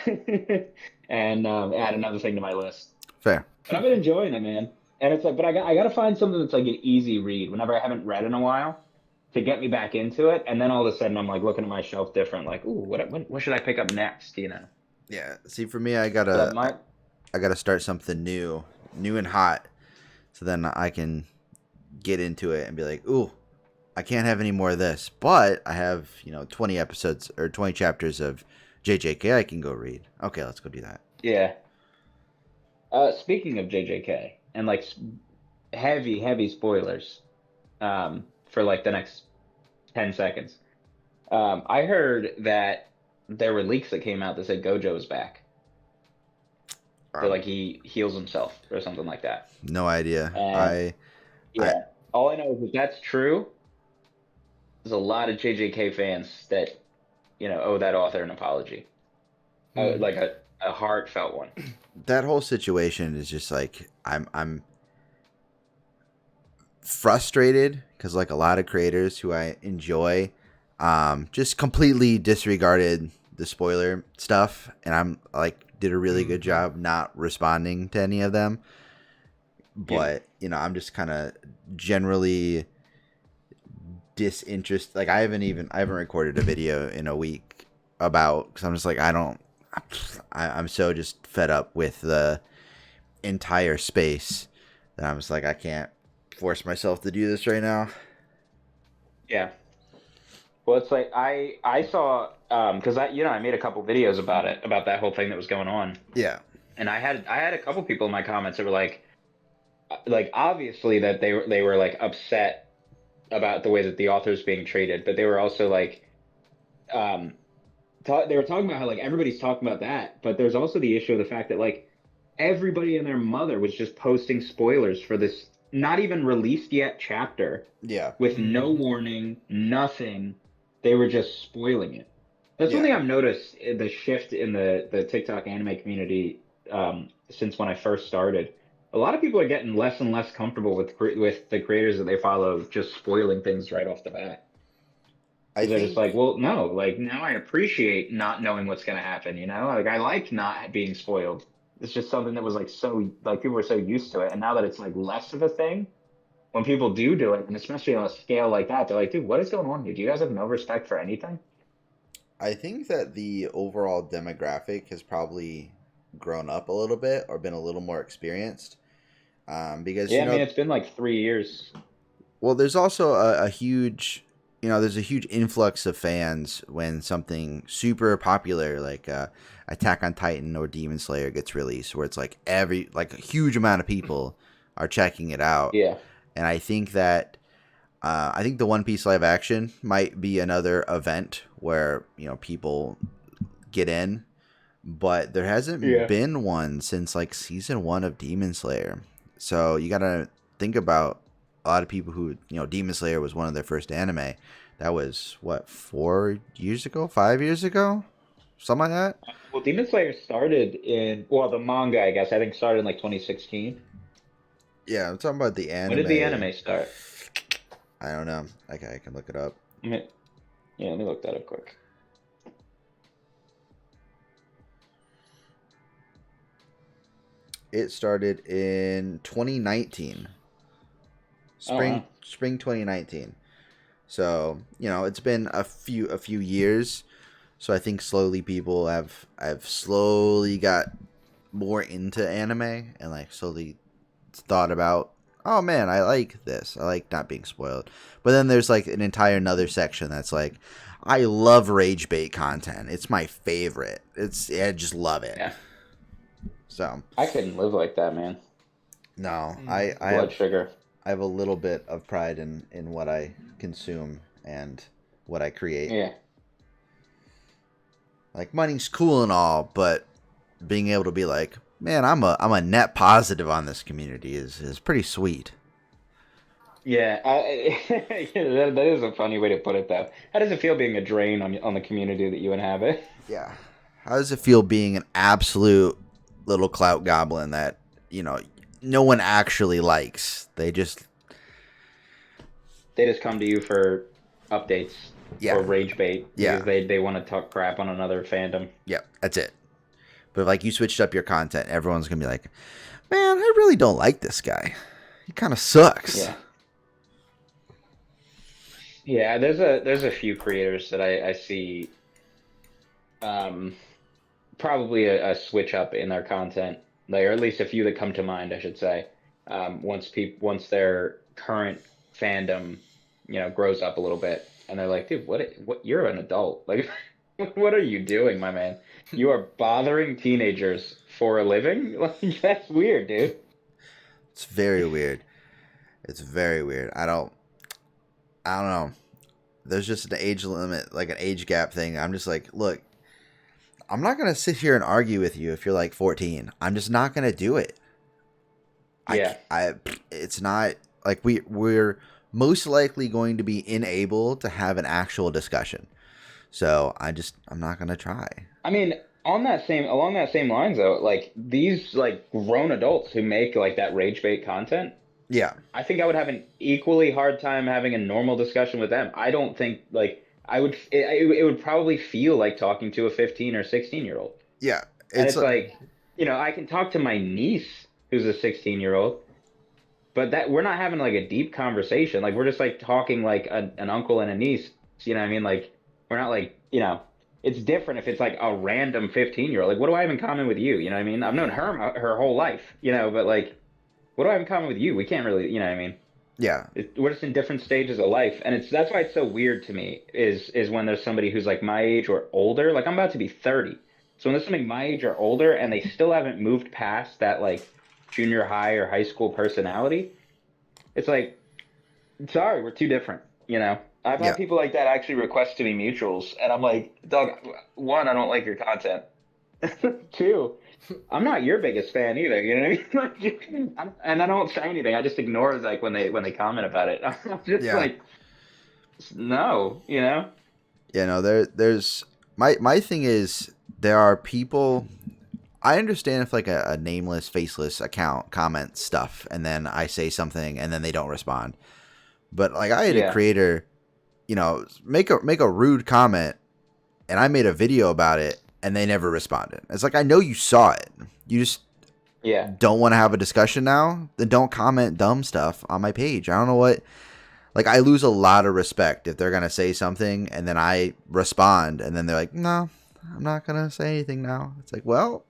B: and add another thing to my list.
A: Fair.
B: But I've been enjoying it, man. And it's like, but I got to find something that's like an easy read whenever I haven't read in a while to get me back into it. And then all of a sudden, I'm like looking at my shelf different, like, ooh, what should I pick up next? You know?
A: Yeah. See, for me, I
B: But
A: gotta
B: my
A: I gotta start something new and hot, so then I can get into it and be like, ooh, I can't have any more of this, but I have 20 episodes or 20 chapters of JJK I can go read. Okay, let's go do that.
B: Yeah. Speaking of JJK and like heavy spoilers, for like the next 10 seconds. I heard that there were leaks that came out that said Gojo is back. So like he heals himself or something like that.
A: No idea.
B: And
A: I
B: yeah, all I know is if that's true, there's a lot of JJK fans that owe that author an apology, like a heartfelt one.
A: that whole situation is just like I'm frustrated because like a lot of creators who I enjoy just completely disregarded the spoiler stuff, and I'm like did a really good job not responding to any of them. But I'm just kind of generally disinterested. Like I haven't recorded a video in a week about, because I'm just like I'm so just fed up with the entire space that I'm just like I can't force myself to do this right now.
B: Yeah. Well, it's like I saw because I made a couple videos about it, about that whole thing that was going on.
A: Yeah.
B: And I had a couple people in my comments that were like obviously that they were like upset about the way that the author's being treated, but they were also like they were talking about how like everybody's talking about that, but there's also the issue of the fact that like everybody and their mother was just posting spoilers for this not even released yet chapter.
A: Yeah.
B: With no warning, nothing. They were just spoiling it. That's one thing I've noticed, the shift in the TikTok anime community since when I first started. A lot of people are getting less and less comfortable with the creators that they follow just spoiling things right off the bat. They're just like, well, no, like now I appreciate not knowing what's going to happen, Like I like not being spoiled. It's just something that was like so, like people were so used to it. And now that it's like less of a thing, when people do it, and especially on a scale like that, they're like, dude, what is going on here? Do you guys have no respect for anything?
A: I think that the overall demographic has probably grown up a little bit or been a little more experienced. Because
B: I mean, it's been like 3 years.
A: Well, there's also a huge, there's a huge influx of fans when something super popular like Attack on Titan or Demon Slayer gets released, where it's like a huge amount of people are checking it out.
B: Yeah.
A: And I think that the One Piece live action might be another event where people get in, but there hasn't been one since like season 1 of Demon Slayer. So you gotta think about a lot of people who Demon Slayer was one of their first anime. That was what, 4 years ago, 5 years ago, something like that.
B: Well, Demon Slayer started the manga, I guess, I think started in like 2016.
A: Yeah, I'm talking about the anime.
B: When did the anime start?
A: I don't know. Okay, I can look it up.
B: Let me look that up quick.
A: It started in 2019. Spring 2019. So, it's been a few years. So I think slowly people have slowly got more into anime and like slowly thought about, oh man, I like this. I like not being spoiled. But then there's like an entire another section that's like, I love rage bait content. It's my favorite. I just love it.
B: Yeah.
A: So
B: I couldn't live like that, man.
A: No,
B: Blood sugar.
A: I have a little bit of pride in what I consume and what I create.
B: Yeah.
A: Like money's cool and all, but being able to be like, man, I'm a net positive on this community is pretty sweet.
B: Yeah, yeah, that is a funny way to put it, though. How does it feel being a drain on the community that you inhabit?
A: Yeah. How does it feel being an absolute little clout goblin that, you know, no one actually likes? They just,
B: They just come to you for updates or
A: yeah,
B: rage bait because
A: yeah,
B: they want to talk crap on another fandom.
A: yeah, that's it. But if, like, you switched up your content, everyone's going to be like, man, I really don't like this guy. He kind of sucks.
B: Yeah. Yeah, there's a few creators that I see um probably a switch up in their content, like, or at least a few that come to mind, I should say. Once their current fandom, grows up a little bit, and they're like, dude, what? You're an adult. Like, what are you doing, my man? You are bothering teenagers for a living? Like, that's weird, dude.
A: It's very weird. It's very weird. I don't know. There's just an age limit, like an age gap thing. I'm just like, look, I'm not going to sit here and argue with you if you're like 14. I'm just not going to do it.
B: Yeah.
A: It's not like we're most likely going to be unable to have an actual discussion. So I'm not gonna try.
B: I mean, along that same lines though, like these like grown adults who make like that rage bait content,
A: Yeah,
B: I think I would have an equally hard time having a normal discussion with them. I don't think like I would it would probably feel like talking to a 15 or 16-year-old.
A: yeah.
B: And
A: It's
B: it's like, I can talk to my niece who's a 16-year-old, but that we're not having like a deep conversation. Like we're just like talking like an uncle and a niece. You know what I mean? Like we're not like, it's different if it's like a random 15-year-old. Like what do I have in common with you? You know what I mean? I've known her whole life, but like what do I have in common with you? We can't really, you know what I mean?
A: yeah,
B: We're just in different stages of life, and that's why it's so weird to me is when there's somebody who's like my age or older. Like I'm about to be 30, so when there's somebody my age or older, and they still haven't moved past that like junior high or high school personality, it's like, sorry, we're too different. I've
A: yeah,
B: had people like that actually request to be mutuals, and I'm like, dog, one, I don't like your content. Two, I'm not your biggest fan either. You know what I mean? And I don't say anything. I just ignore it, like when they comment about it. I'm just
A: yeah.
B: like, no,
A: Yeah, no, there's my thing is there are people. I understand if like a nameless, faceless account comments stuff, and then I say something, and then they don't respond. But like I had a
B: Yeah,
A: creator, make a rude comment, and I made a video about it, and they never responded. It's like I know you saw it, you just
B: yeah,
A: don't want to have a discussion now. Then don't comment dumb stuff on my page. I don't know what. Like I lose a lot of respect if they're gonna say something, and then I respond, and then they're like, "No, I'm not gonna say anything now." It's like, well,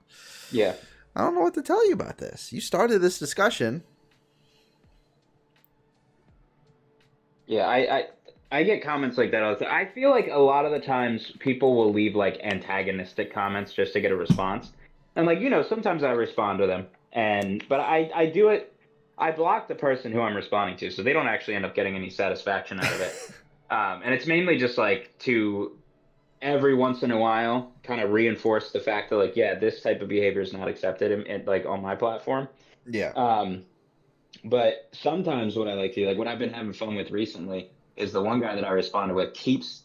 B: yeah,
A: I don't know what to tell you about this. You started this discussion.
B: yeah. I get comments like that all the time. I feel like a lot of the times people will leave like antagonistic comments just to get a response, and like sometimes I respond to them, but I do it. I block the person who I'm responding to, so they don't actually end up getting any satisfaction out of it. And it's mainly just like to every once in a while kind of reinforce the fact that like, yeah, this type of behavior is not accepted like on my platform.
A: Yeah.
B: Um, but sometimes what I like to do, like what I've been having fun with recently, is the one guy that I responded with keeps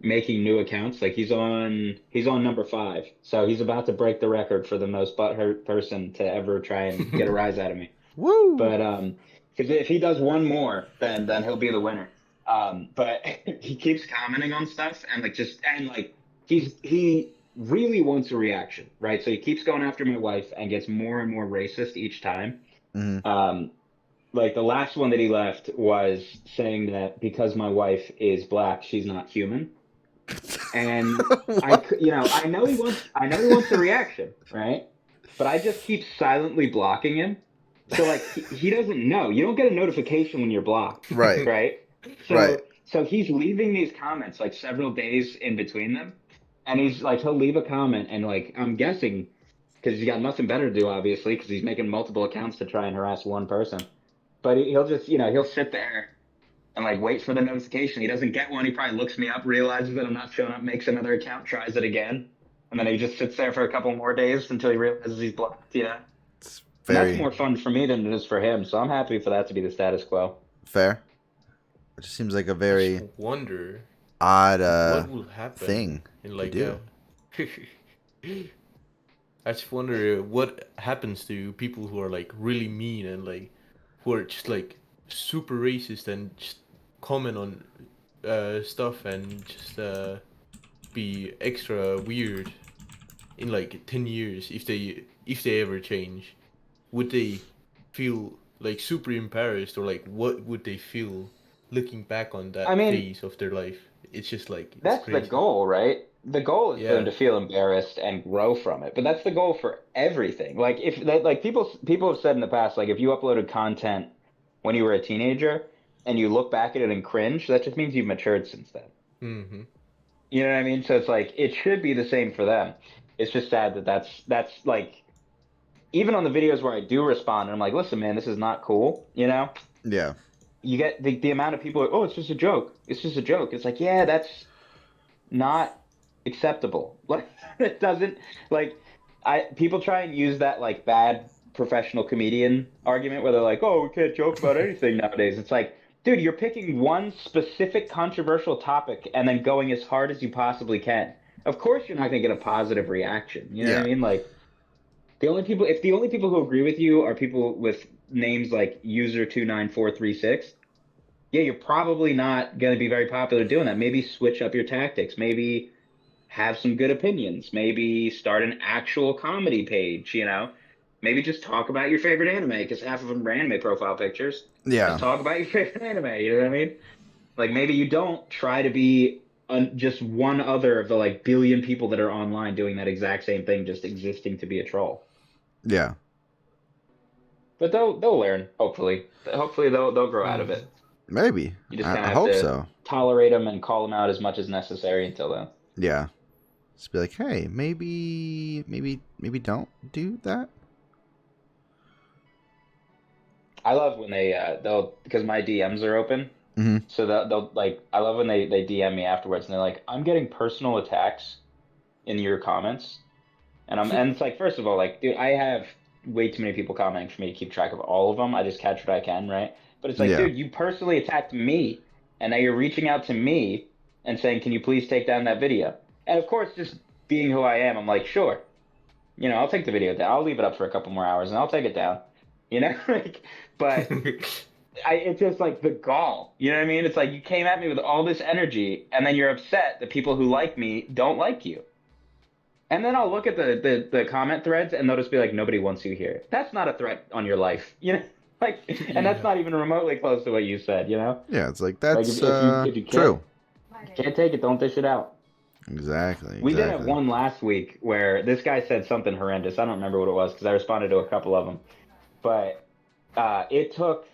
B: making new accounts. Like he's on number 5, so he's about to break the record for the most butthurt person to ever try and get a rise out of me.
A: Woo.
B: But because if he does one more, then he'll be the winner. But he keeps commenting on stuff and like he really wants a reaction, right? So he keeps going after my wife and gets more and more racist each time.
A: Mm-hmm.
B: Um, like the last one that he left was saying that because my wife is black, she's not human. And
A: What?
B: I know he wants a reaction, right? But I just keep silently blocking him. So like he doesn't know. You don't get a notification when you're blocked,
A: Right.
B: right?
A: Right.
B: So he's leaving these comments like several days in between them, and he's like he'll leave a comment and like I'm guessing because he's got nothing better to do obviously because he's making multiple accounts to try and harass one person. But he'll just he'll sit there and like wait for the notification. He doesn't get one. He probably looks me up, realizes that I'm not showing up, makes another account, tries it again, and then he just sits there for a couple more days until he realizes he's blocked.
A: It's
B: And that's
A: very
B: more fun for me than it is for him. So I'm happy for that to be the status quo.
A: Fair. It just seems like a
C: I just
A: very
C: wonder
A: odd
C: what will happen
A: thing
C: in
A: to
C: like
A: do.
C: I just wonder what happens to people who are like really mean and like who are just like super racist and just comment on stuff and just be extra weird in like 10 years if they ever change. Would they feel like super embarrassed, or like what would they feel looking back on
B: I
C: that
B: mean,
C: phase of their life? It's just like it's
B: that's the
C: crazy.
B: goal, right? The goal is for them
C: Yeah.
B: to feel embarrassed and grow from it. But that's the goal for everything. Like if that, like people have said in the past, like if you uploaded content when you were a teenager and you look back at it and cringe, that just means you've matured since then.
C: Mm-hmm.
B: You know what I mean? So it's like it should be the same for them. It's just sad that that's like even on the videos where I do respond and I'm like, listen, man, this is not cool. You know,
A: Yeah.
B: you get the amount of people like, oh, it's just a joke. It's just a joke. It's like, yeah, that's not acceptable. Like it doesn't like I people try and use that like bad professional comedian argument where they're like, "Oh, we can't joke about anything nowadays." It's like, dude, you're picking one specific controversial topic and then going as hard as you possibly can. Of course, you're not going to get a positive reaction. You know what I
A: Yeah.
B: mean? Like the only people if the only people who agree with you are people with names like user29436, yeah, you're probably not going to be very popular doing that. Maybe switch up your tactics. Maybe have some good opinions. Maybe start an actual comedy page, you know? Maybe just talk about your favorite anime because half of them are anime profile pictures. Just
A: Yeah.
B: talk about your favorite anime, you know what I mean? Like maybe you don't try to be just one other of the like billion people that are online doing that exact same thing, just existing to be a troll.
A: Yeah.
B: But they'll learn, hopefully. Hopefully they'll grow out of
C: Mm-hmm.
B: it.
A: Maybe.
B: You just
A: I,
B: kind
A: I
B: of have
A: hope
B: to
A: so.
B: tolerate them and call them out as much as necessary until then.
A: Yeah. Just be like, hey, maybe don't do that.
B: I love when they'll because my DMs are open.
A: Mm-hmm.
B: So they'll like I love when they DM me afterwards and they're like, I'm getting personal attacks in your comments. And it's like, first of all, like, dude, I have way too many people commenting for me to keep track of all of them. I just catch what I can, right? But it's like,
A: Yeah.
B: dude, you personally attacked me, and now you're reaching out to me and saying, can you please take down that video? And of course, just being who I am, I'm like, sure, I'll take the video down. I'll leave it up for a couple more hours and I'll take it down. Like, but it's just like the gall. You know what I mean? It's like you came at me with all this energy, and then you're upset that people who like me don't like you. And then I'll look at the comment threads, and they'll just be like, nobody wants you here. That's not a threat on your life, Like, and that's
C: Yeah.
B: not even remotely close to what you said,
A: Yeah. It's like
B: Like
A: that's
B: if you
A: true.
B: can't take it, don't dish it out.
A: Exactly.
B: We did have
A: Exactly.
B: one last week where this guy said something horrendous. I don't remember what it was because I responded to a couple of them, but it took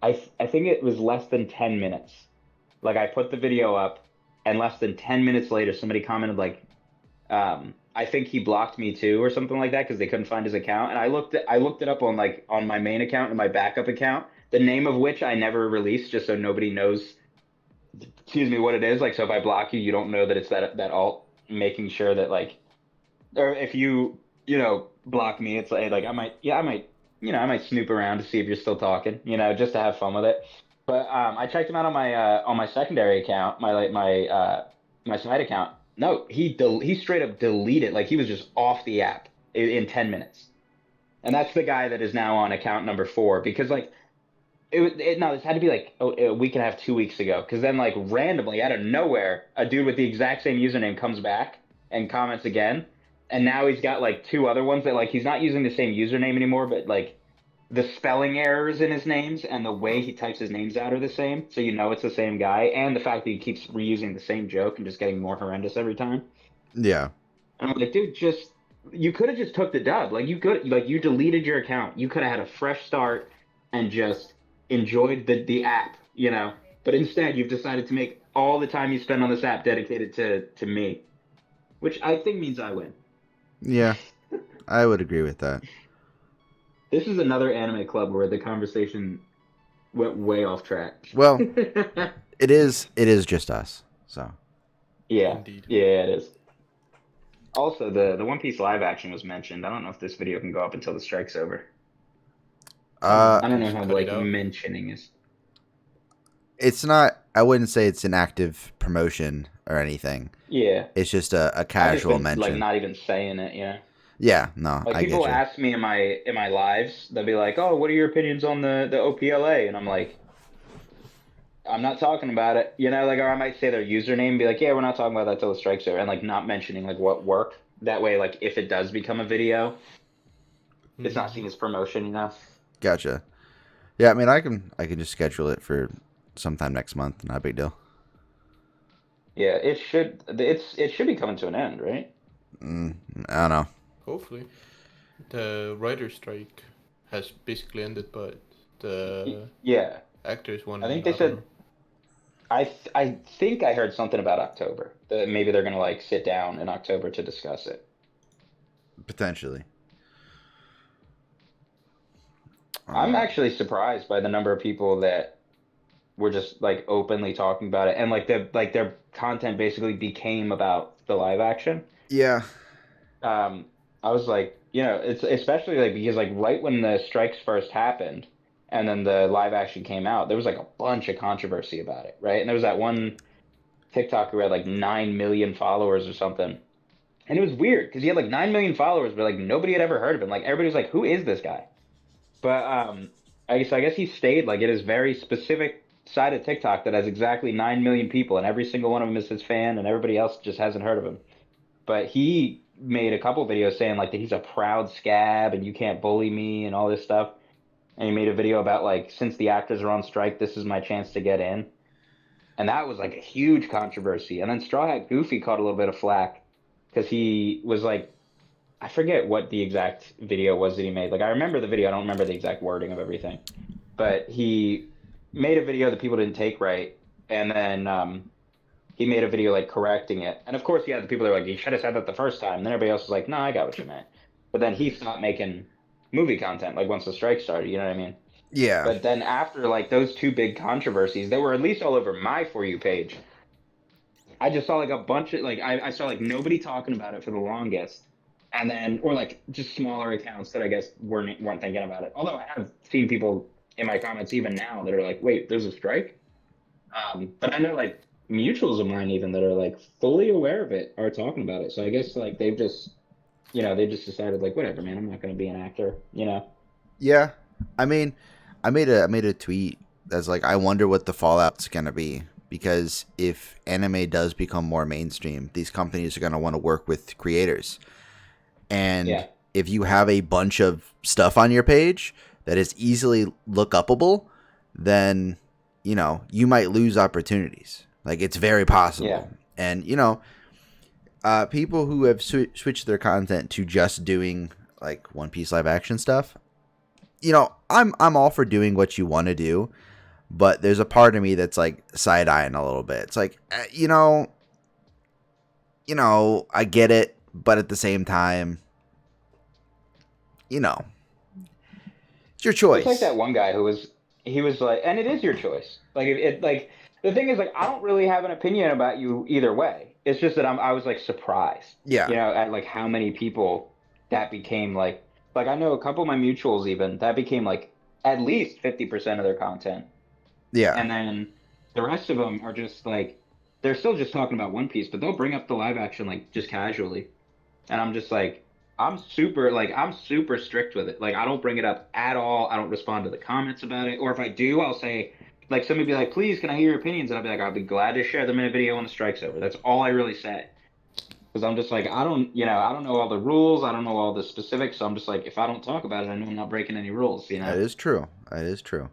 B: I think it was less than 10 minutes. Like I put the video up, and less than 10 minutes later, somebody commented like, I think he blocked me too, or something like that, because they couldn't find his account. And I looked it up on like on my main account and my backup account, the name of which I never released, just so nobody knows, excuse me, what it is. Like, so if I block you, you don't know that it's that alt. Making sure that like, or if you block me, it's like I might snoop around to see if you're still talking, just to have fun with it. But I checked him out on my secondary account, my side account. No, he straight up deleted, like he was just off the app in 10 minutes. And that's the guy that is now on account number 4, because like no, this had to be like a week and a half, 2 weeks ago, because then like randomly out of nowhere, a dude with the exact same username comes back and comments again, and now he's got like 2 other ones that like he's not using the same username anymore, but like the spelling errors in his names and the way he types his names out are the same, so it's the same guy, and the fact that he keeps reusing the same joke and just getting more horrendous every time.
A: Yeah.
B: And I'm like, dude, just you could have just took the dub. Like you deleted your account. You could have had a fresh start and just enjoyed the app. But instead, you've decided to make all the time you spend on this app dedicated to me, which I think means I win.
A: Yeah. I would agree with that.
B: This is another anime club where the conversation went way off track.
A: Well, it is. It is just us. So.
B: Yeah,
C: Indeed.
B: yeah, it is. Also, the One Piece live action was mentioned. I don't know if this video can go up until the strike's over.
C: I mean,
A: Uh.
C: we
B: I don't
C: can
B: know
C: just
B: how
C: cut it
B: like
C: out.
B: mentioning is.
A: it's not. I wouldn't say it's an active promotion or anything.
B: Yeah.
A: It's just a
B: I've just
A: casual
B: been like
A: mention.
B: not even saying it,
A: Yeah, no,
B: Like
A: I get
B: people
A: you.
B: ask me in my lives, they'll be like, "Oh, what are your opinions on the OPLA?" And I'm like, "I'm not talking about it." Like or I might say their username and be like, "Yeah, we're not talking about that till the strike's over," and like not mentioning like what worked. That way, like if it does become a video, it's not
C: Hmm.
B: seen as promotion.
A: Gotcha. Yeah, I mean, I can just schedule it for sometime next month. Not a big deal.
B: Yeah, it should be coming to an end, right?
A: I don't know.
C: Hopefully, the writer strike has basically ended, but the
B: Yeah,
C: actors
B: I think
C: one,
B: they
C: I don't
B: said
C: know.
B: I think I heard something about October. That maybe they're gonna like sit down in October to discuss it.
A: Potentially.
B: I'm
A: Um,
B: actually surprised by the number of people that were just like openly talking about it, and like their content basically became about the live action.
A: yeah,
B: Um, I was like, it's especially like because like right when the strikes first happened, and then the live action came out, there was like a bunch of controversy about it, right? And there was that one TikTok who had like 9 million followers or something. And it was weird because he had like 9 million followers, but like nobody had ever heard of him. Like everybody was like, "Who is this guy?" But I guess he stayed like at his very specific side of TikTok that has exactly 9 million people, and every single one of them is his fan, and everybody else just hasn't heard of him. But he made a couple videos saying like that he's a proud scab and you can't bully me and all this stuff. And he made a video about like since the actors are on strike, this is my chance to get in. And that was like a huge controversy. And then Straw Hat Goofy caught a little bit of flack because he was like, I forget what the exact video was that he made. Like I remember the video, I don't remember the exact wording of everything. But he made a video that people didn't take right, and then he made a video like correcting it. And of course, he had the people that were like, "You should have said that the first time." And then everybody else was like, "No, I got what you meant." But then he stopped making movie content like once the strike started. You know what I mean?
A: yeah,
B: But then after like those two big controversies that were at least all over my For You page, I just saw like a bunch of like I saw like nobody talking about it for the longest, and then or like just smaller accounts that I guess weren't thinking about it. Although I have seen people in my comments even now that are like, "Wait, there's a strike." But I know like mutuals of mine even that are like fully aware of it are talking about it. So I guess like they just decided like whatever, man, I'm not going to be an actor.
A: yeah. I mean, I made a tweet that's like, I wonder what the fallout's gonna be because if anime does become more mainstream, these companies are gonna want to work with creators, and
B: Yeah.
A: if you have a bunch of stuff on your page that is easily look upable, then you might lose opportunities. Like it's very
B: Yeah.
A: possible, and people who have switched their content to just doing like One Piece live action stuff, I'm all for doing what you want to do, but there's a part of me that's like side eyeing a little bit. It's like, I get it, but at the same time, you know, it's your
B: It's like
A: choice.
B: that one guy he was like, and it is your choice. Like it like the thing is like I don't really have an opinion about you either way. It's just that I was like surprised,
A: Yeah,
B: at like how many people that became like I know a couple of my mutuals even that became like at least 50% of their content.
A: yeah,
B: And then the rest of them are just like they're still just talking about One Piece, but they'll bring up the live action like just casually. And I'm just like I'm super strict with it. Like I don't bring it up at all. I don't respond to the comments about it. Or if I do, I'll say like somebody be like, "Please, can I hear your opinions?" And I'll be like, "I'll be glad to share them in a video when the strike's over." That's all I really say. Because I'm just like I don't know all the rules. I don't know all the specifics. So I'm just like, if I don't talk about it, I know I'm not breaking any rules.
A: that is true. That is true.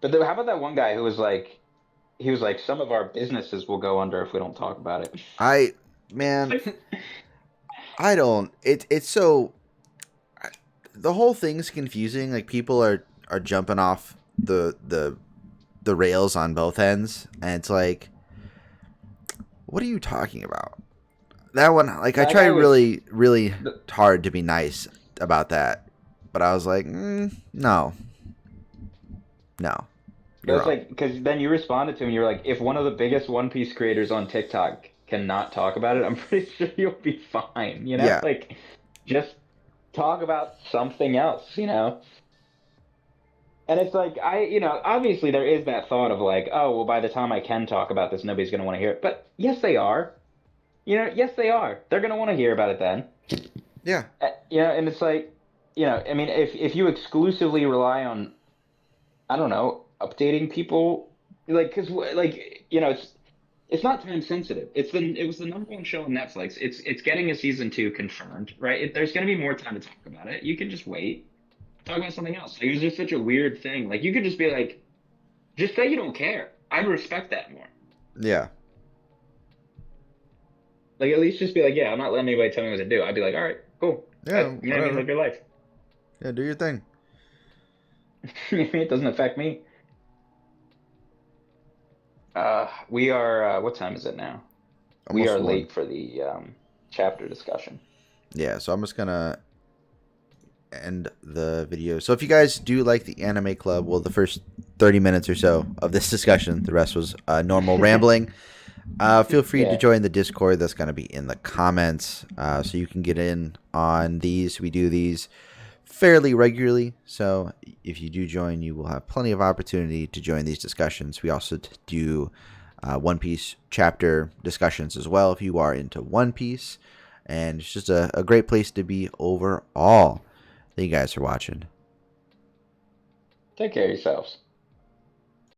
B: But how about that one guy who was like, he was like, some of our businesses will go under if we don't talk about it.
A: I Man, I don't. It's so the whole thing's confusing. Like people are jumping off the rails on both ends, and it's like, what are you talking about? That one, like, I
B: That
A: tried
B: guy was
A: really, really
B: the,
A: hard to be nice about that, but I was like, no, no,
B: That
A: you're
B: was
A: wrong.
B: like, because then you responded to him. You were like, if one of the biggest One Piece creators on TikTok cannot talk about it, I'm pretty sure you'll be fine.
A: Yeah,
B: Like just talk about something else. And it's like obviously there is that thought of like, oh, well, by the time I can talk about this, nobody's gonna want to hear it. But yes, they are. Yes, they are. They're gonna want to hear about it then.
A: Yeah.
B: And it's like, I mean, if you exclusively rely on, I don't know, updating people, like, because like, it's not time sensitive. It was the number one show on Netflix. It's getting a season 2 confirmed, right? There's gonna be more time to talk about it. You can just wait, talk about something else. Like, it's just such a weird thing. Like, you could just be like, just say you don't care. I'd respect that more.
A: Yeah.
B: Like, at least just be like, yeah, I'm not letting anybody tell me what to do. I'd be like, all right, cool.
A: Yeah.
B: You know what I mean?
A: Whatever.
B: Live your life.
A: Yeah. Do your thing.
B: It doesn't affect me. We are, what time is it now? We
A: Almost
B: are
A: one.
B: late for the chapter discussion.
A: Yeah. So I'm just gonna end the video. So if you guys do like the anime club, well, the first 30 minutes or so of this discussion, the rest was normal rambling. Feel free to
B: Yeah.
A: join the Discord. That's going to be in the comments, so you can get in on these. We do these fairly regularly, so if you do join, you will have plenty of opportunity to join these discussions. We also do One Piece chapter discussions as well if you are into One Piece, and it's just a great place to be overall. Thank you guys for watching.
B: Take care of yourselves.